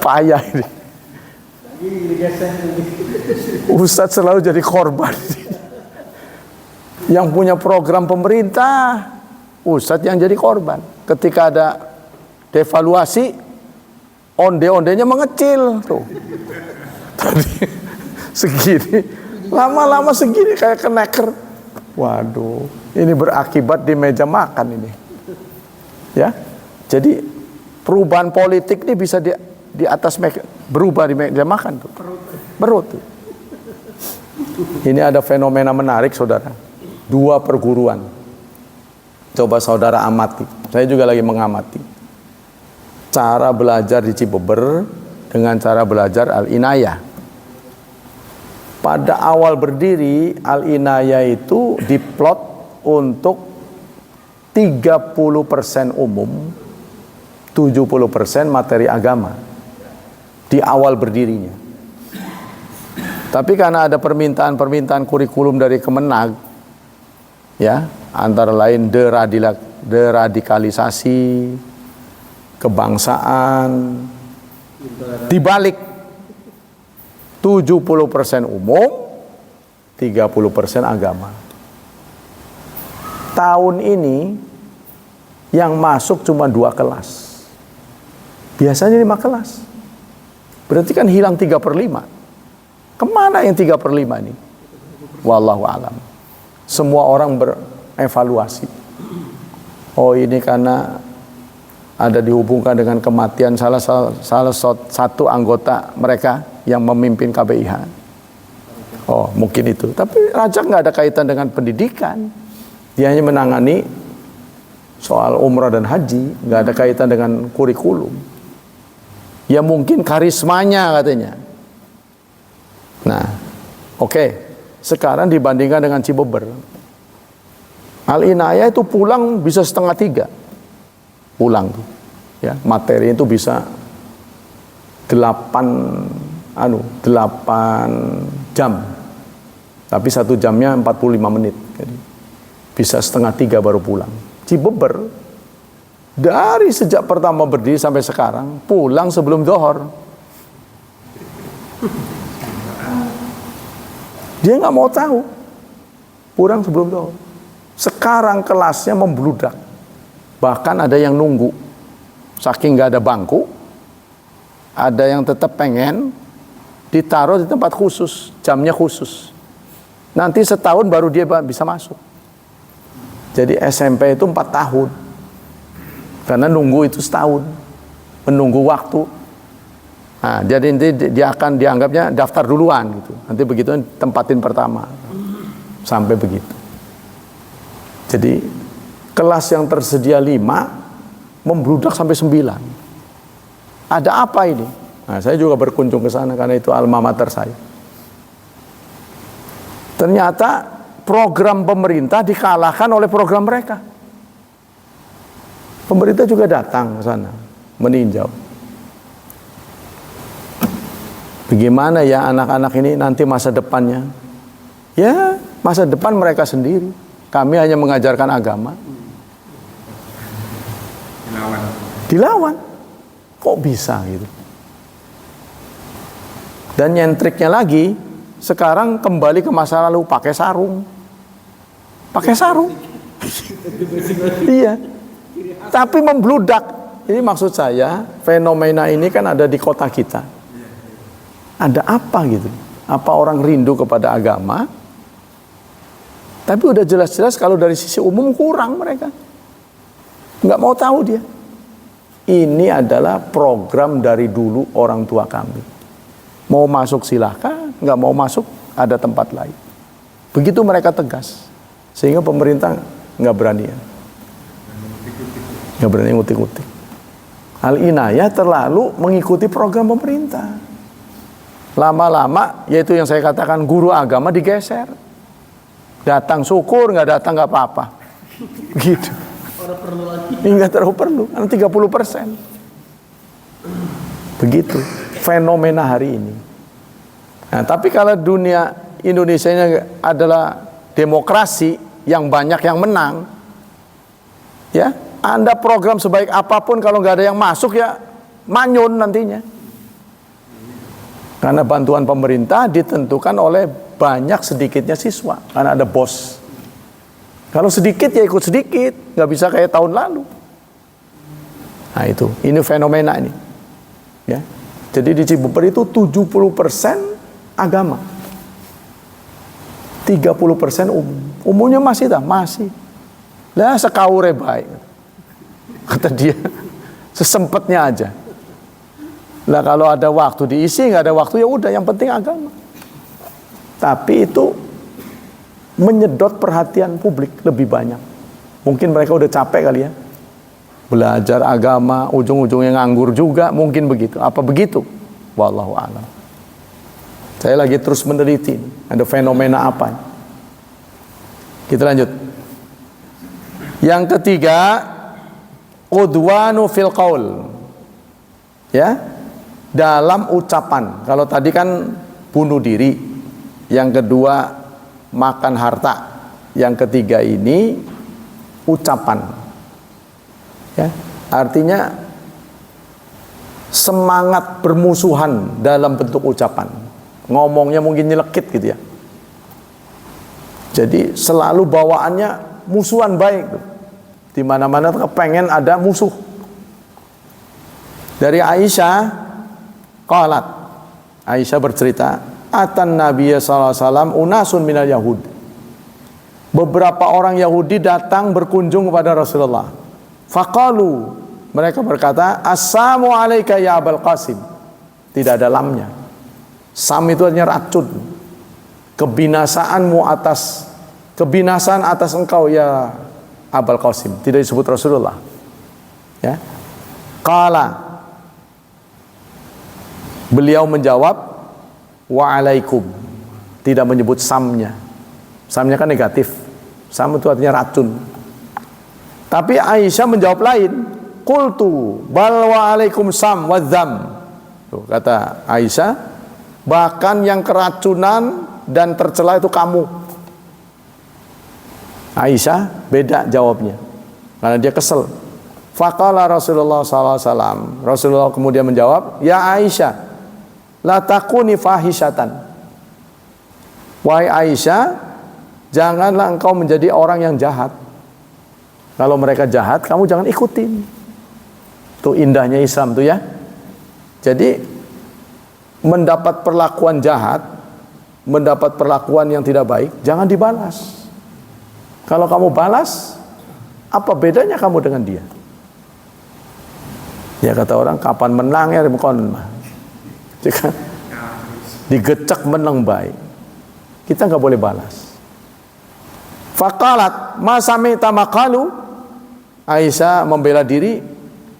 Payah ini. Ustadz selalu jadi korban. Yang punya program pemerintah, ustadz yang jadi korban. Ketika ada devaluasi, onde-ondenya mengecil tuh. Tadi segini, lama-lama segini kayak keneker. Waduh, ini berakibat di meja makan ini. Ya, jadi perubahan politik ini bisa di atas berubah di meja makan tuh. Perut tuh. Ini ada fenomena menarik, saudara. Dua perguruan. Coba saudara amati. Saya juga lagi mengamati. Cara belajar di Cibeber dengan cara belajar Al-Inayah. Pada awal berdiri, Al-Inayah itu diplot untuk 30% umum, 70% materi agama. Di awal berdirinya. Tapi karena ada permintaan kurikulum dari Kemenag, ya, antara lain deradikalisasi, kebangsaan, dibalik 70% umum, 30% agama. Tahun ini yang masuk cuma 2 kelas. Biasanya 5 kelas. Berarti kan hilang 3/5. Kemana yang 3/5 ini? Wallahu alam. Semua orang berevaluasi. Oh, ini karena ada dihubungkan dengan kematian salah satu anggota mereka yang memimpin KBIH. Oh, mungkin itu. Tapi Rajak nggak ada kaitan dengan pendidikan. Dia hanya menangani soal umrah dan haji, nggak ada kaitan dengan kurikulum. Ya mungkin karismanya katanya. Nah, oke. Sekarang dibandingkan dengan Cibeber, Al-Inayah itu pulang bisa 2:30. Pulang tuh. Ya, materi itu bisa 8 jam. Tapi 1 jamnya 45 menit. Jadi bisa 2:30 baru pulang. Cibeber dari sejak pertama berdiri sampai sekarang pulang sebelum Zuhur. Dia nggak mau tahu, pulang sebelum Zuhur. Sekarang kelasnya membludak, bahkan ada yang nunggu, saking nggak ada bangku, ada yang tetap pengen ditaruh di tempat khusus, jamnya khusus. Nanti setahun baru dia bisa masuk. Jadi SMP itu 4 tahun, karena nunggu itu setahun, menunggu waktu. Nah, jadi dia akan dianggapnya daftar duluan gitu. Nanti begitu tempatin pertama. Sampai begitu. Jadi kelas yang tersedia 5 membludak sampai 9. Ada apa ini? Nah, saya juga berkunjung ke sana karena itu alma mater saya. Ternyata program pemerintah dikalahkan oleh program mereka. Pemerintah juga datang ke sana meninjau. Bagaimana ya anak-anak ini nanti masa depannya? Ya, masa depan mereka sendiri. Kami hanya mengajarkan agama. Dilawan. Kok bisa gitu? Dan nyentriknya lagi, sekarang kembali ke masa lalu pakai sarung. Pakai sarung. Iya. Tapi membludak. Ini maksud saya, fenomena ini kan ada di kota kita. Ada apa gitu? Apa orang rindu kepada agama? Tapi udah jelas-jelas kalau dari sisi umum kurang mereka. Nggak mau tahu dia. Ini adalah program dari dulu orang tua kami. Mau masuk silahkan, nggak mau masuk ada tempat lain. Begitu mereka tegas. Sehingga pemerintah nggak berani ya. Nggak berani ngutik-ngutik. Al-inayah terlalu mengikuti program pemerintah. Lama-lama, yaitu yang saya katakan guru agama digeser. Datang syukur, nggak datang nggak apa-apa. Gitu. Ini nggak terlalu perlu, karena 30%. Begitu fenomena hari ini. Nah, tapi kalau dunia Indonesia ini adalah demokrasi yang banyak yang menang, ya, Anda program sebaik apapun kalau nggak ada yang masuk ya manyun nantinya. Karena bantuan pemerintah ditentukan oleh banyak sedikitnya siswa, karena ada bos. Kalau sedikit ya ikut sedikit, nggak bisa kayak tahun lalu. Nah ini fenomena ini. Ya. Jadi di Cibubur itu 70% agama, 30% umum. Umumnya masih masih. Lah sekaure baik, kata dia, sesempatnya aja. Lah kalau ada waktu diisi, nggak ada waktu ya udah, yang penting agama. Tapi itu menyedot perhatian publik lebih banyak. Mungkin mereka udah capek kali ya belajar agama, ujung-ujungnya nganggur juga, mungkin begitu. Apa begitu? Wallahu a'lam. Saya lagi terus meneliti ada fenomena apa. Kita lanjut. Yang ketiga, udwanu fil qaul. Ya, dalam ucapan. Kalau tadi kan bunuh diri, yang kedua makan harta, yang ketiga ini ucapan. Ya, artinya semangat bermusuhan dalam bentuk ucapan. Ngomongnya mungkin nyelekit gitu ya. Jadi selalu bawaannya musuhan baik. Di mana-mana kepengen ada musuh. Dari Aisyah, qalat, Aisyah bercerita, atan Nabiya sallallahu alaihi wasallam unasun minal Yahud. Beberapa orang Yahudi datang berkunjung kepada Rasulullah. Faqalu, mereka berkata, assalamu alayka ya Abul Qasim. Tidak ada lamnya. Sam itu artinya racun. Kebinasaan atas engkau ya Abul Qasim. Tidak disebut Rasulullah. Ya. Qala, beliau menjawab, wa alaikum. Tidak menyebut samnya. Samnya kan negatif. Sam itu artinya racun. Tapi Aisyah menjawab lain. Qultu bal wa alaikum sam wa dzam. Kata Aisyah, bahkan yang keracunan dan tercela itu kamu. Aisyah beda jawabnya, karena dia kesel. Faqala Rasulullah SAW. Rasulullah kemudian menjawab, ya Aisyah, la takuni fahishatan. Wahai Aisyah, janganlah engkau menjadi orang yang jahat. Kalau mereka jahat, kamu jangan ikutin. Itu indahnya Islam tuh ya. Jadi mendapat perlakuan jahat, mendapat perlakuan yang tidak baik, jangan dibalas. Kalau kamu balas, apa bedanya kamu dengan dia? Ya kata orang, kapan menang ya remkon mah. Digecek menang baik. Kita nggak boleh balas. Faqalat ma sami'ta maqalu. Aisyah membela diri,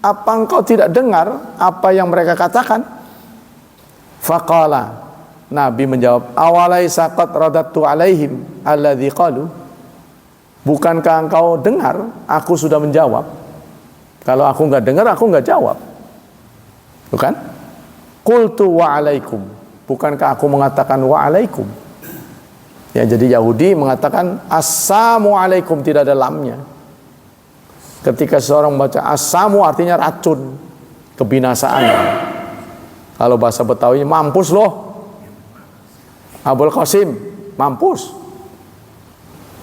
apa engkau tidak dengar apa yang mereka katakan? Faqala, Nabi menjawab, awalaisa qad radattu alaihim alladzi qalu. Bukankah engkau dengar aku sudah menjawab? Kalau aku nggak dengar, aku nggak jawab. Bukan? Qultu wa alaikum. Bukankah aku mengatakan wa alaikum? Ya, jadi Yahudi mengatakan assalamu alaikum, tidak ada lamnya. Ketika seorang membaca assamu artinya racun, kebinasaan. Kalau bahasa Betawi, mampus loh. Abul Qasim, mampus.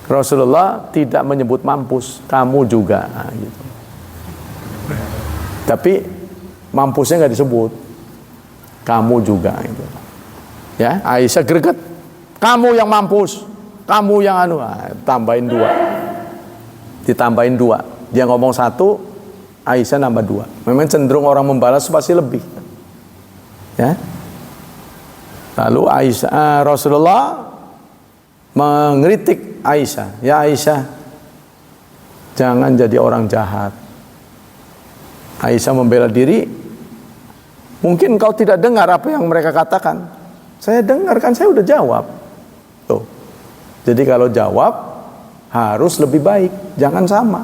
Rasulullah tidak menyebut mampus, kamu juga. Nah, gitu. Tapi mampusnya nggak disebut, kamu juga. Gitu. Ya, Aisyah greget, kamu yang mampus. kamu yang anu. Tambahin 2. Ditambahin 2. Dia ngomong 1, Aisyah nambah 2. Memang cenderung orang membalas pasti lebih. Ya. Lalu Rasulullah mengkritik Aisyah. Ya Aisyah, jangan jadi orang jahat. Aisyah membela diri. Mungkin kau tidak dengar apa yang mereka katakan. Saya dengar, kan saya udah jawab. Tuh. Jadi kalau jawab harus lebih baik, jangan sama.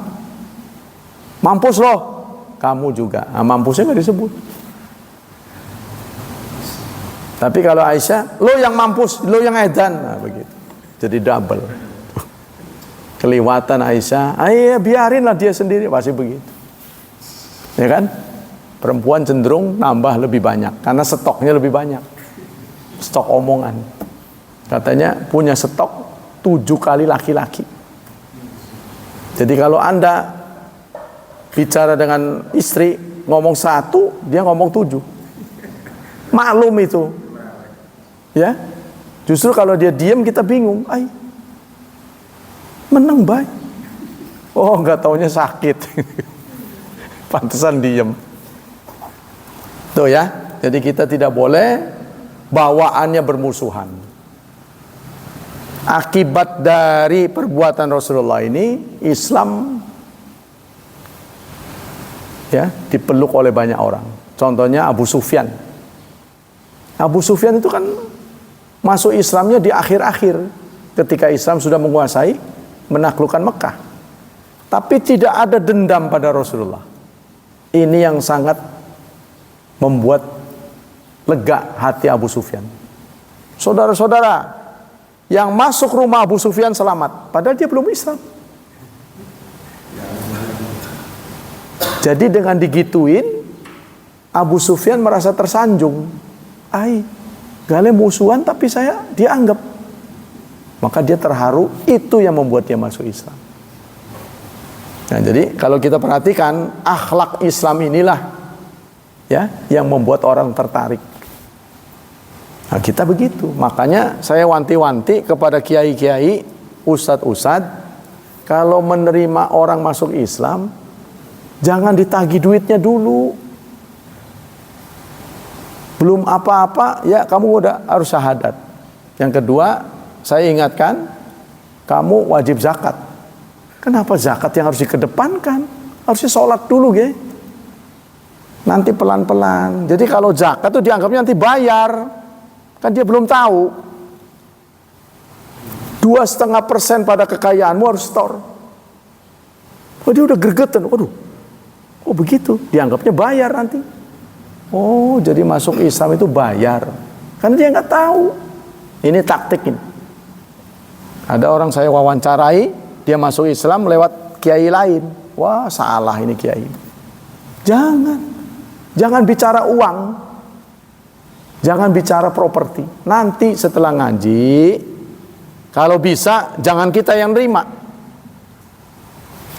Mampus loh, kamu juga. Nah, mampusnya nggak disebut. Tapi kalau Aisyah, lo yang mampus, lo yang edan, nah, begitu. Jadi double. Keliwatan Aisyah, ayo biarinlah dia sendiri, pasti begitu. Ya kan? Perempuan cenderung nambah lebih banyak karena stoknya lebih banyak. Stok omongan. Katanya punya stok 7 kali laki-laki. Jadi kalau Anda bicara dengan istri, ngomong 1, dia ngomong 7. Maklum itu. Ya. Justru kalau dia diam kita bingung. Ay, menang baik. Oh, nggak taunya sakit. Pantesan diem. Tuh ya. Jadi kita tidak boleh bawaannya bermusuhan. Akibat dari perbuatan Rasulullah ini, Islam ya dipeluk oleh banyak orang. Contohnya Abu Sufyan. Abu Sufyan itu kan masuk Islamnya di akhir-akhir, ketika Islam sudah menguasai, menaklukkan Mekah. Tapi tidak ada dendam pada Rasulullah. Ini yang sangat membuat lega hati Abu Sufyan. Saudara-saudara, yang masuk rumah Abu Sufyan selamat, padahal dia belum Islam. Jadi dengan digituin, Abu Sufyan merasa tersanjung. Gale musuhan tapi saya dianggap. Maka dia terharu, itu yang membuat dia masuk Islam. Nah, jadi kalau kita perhatikan akhlak Islam inilah ya yang membuat orang tertarik. Nah, kita begitu. Makanya saya wanti-wanti kepada kiai-kiai, ustadz-ustadz, kalau menerima orang masuk Islam, jangan ditagih duitnya dulu. Belum apa-apa, ya kamu udah harus syahadat. Yang kedua, saya ingatkan, kamu wajib zakat. Kenapa zakat yang harus dikedepankan? Harusnya sholat dulu, ya. Nanti pelan-pelan. Jadi kalau zakat itu dianggapnya nanti bayar. Kan dia belum tahu. 2,5% pada kekayaanmu harus store. Oh, dia udah gregetan. Waduh, oh begitu. Dianggapnya bayar nanti. Oh, jadi masuk Islam itu bayar. Karena dia nggak tahu. Ini taktik ini. Ada orang saya wawancarai, dia masuk Islam lewat kiai lain. Wah, salah ini kiai. Jangan bicara uang. Jangan bicara properti. Nanti setelah ngaji, kalau bisa jangan kita yang nerima.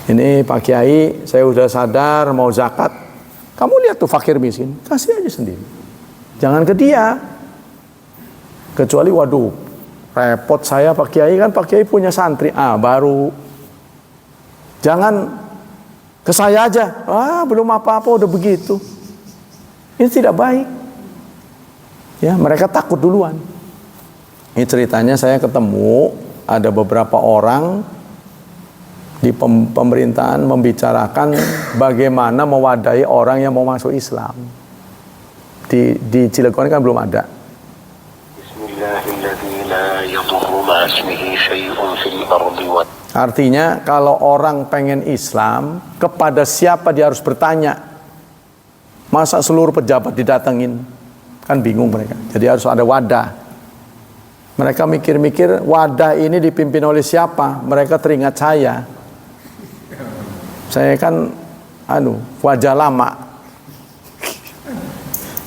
Ini Pak Kiai, saya udah sadar mau zakat. Kamu lihat tuh fakir miskin, kasih aja sendiri. Jangan ke dia. Kecuali waduh, repot saya Pak Kiai, kan Pak Kiai punya santri. Baru. Jangan ke saya aja. Belum apa-apa udah begitu. Ini tidak baik. Ya, mereka takut duluan. Ini ceritanya saya ketemu ada beberapa orang di pemerintahan membicarakan bagaimana mewadahi orang yang mau masuk Islam. Di Cilegon kan belum ada. Artinya kalau orang pengen Islam, kepada siapa dia harus bertanya? Masa seluruh pejabat didatengin? Kan bingung mereka. Jadi harus ada wadah. Mereka mikir-mikir wadah ini dipimpin oleh siapa? Mereka teringat saya kan wajah lama.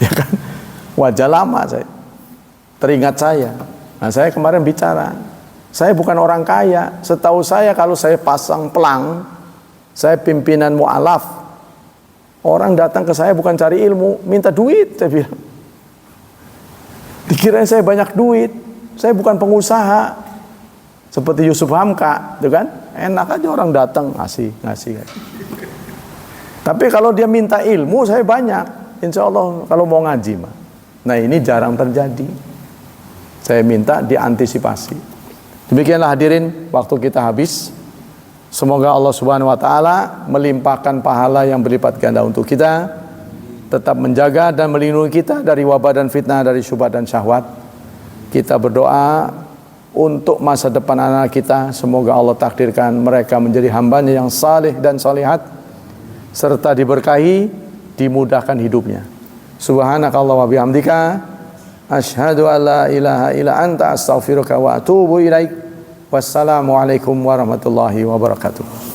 Ya kan? Wajah lama saya. Teringat saya. Nah, saya kemarin bicara. Saya bukan orang kaya. Setahu saya kalau saya pasang pelang, saya pimpinan mu'alaf. Orang datang ke saya bukan cari ilmu, minta duit, saya bilang. Dikirain saya banyak duit. Saya bukan pengusaha. Seperti Yusuf Hamka, itu kan? Enak aja orang datang ngasih. Tapi kalau dia minta ilmu, saya banyak. Insya Allah kalau mau ngaji mah. Nah ini jarang terjadi. Saya minta diantisipasi. Demikianlah hadirin, waktu kita habis. Semoga Allah Subhanahu wa taala melimpahkan pahala yang berlipat ganda untuk kita, tetap menjaga dan melindungi kita dari wabah dan fitnah, dari syubhat dan syahwat. Kita berdoa untuk masa depan anak kita, semoga Allah takdirkan mereka menjadi hambanya yang saleh dan salihat, serta diberkahi, dimudahkan hidupnya. Subhanakallah wa bihamdika, asyhadu an la ilaha illa anta, astaghfiruka wa atubu ilaik. Wassalamualaikum warahmatullahi wabarakatuh.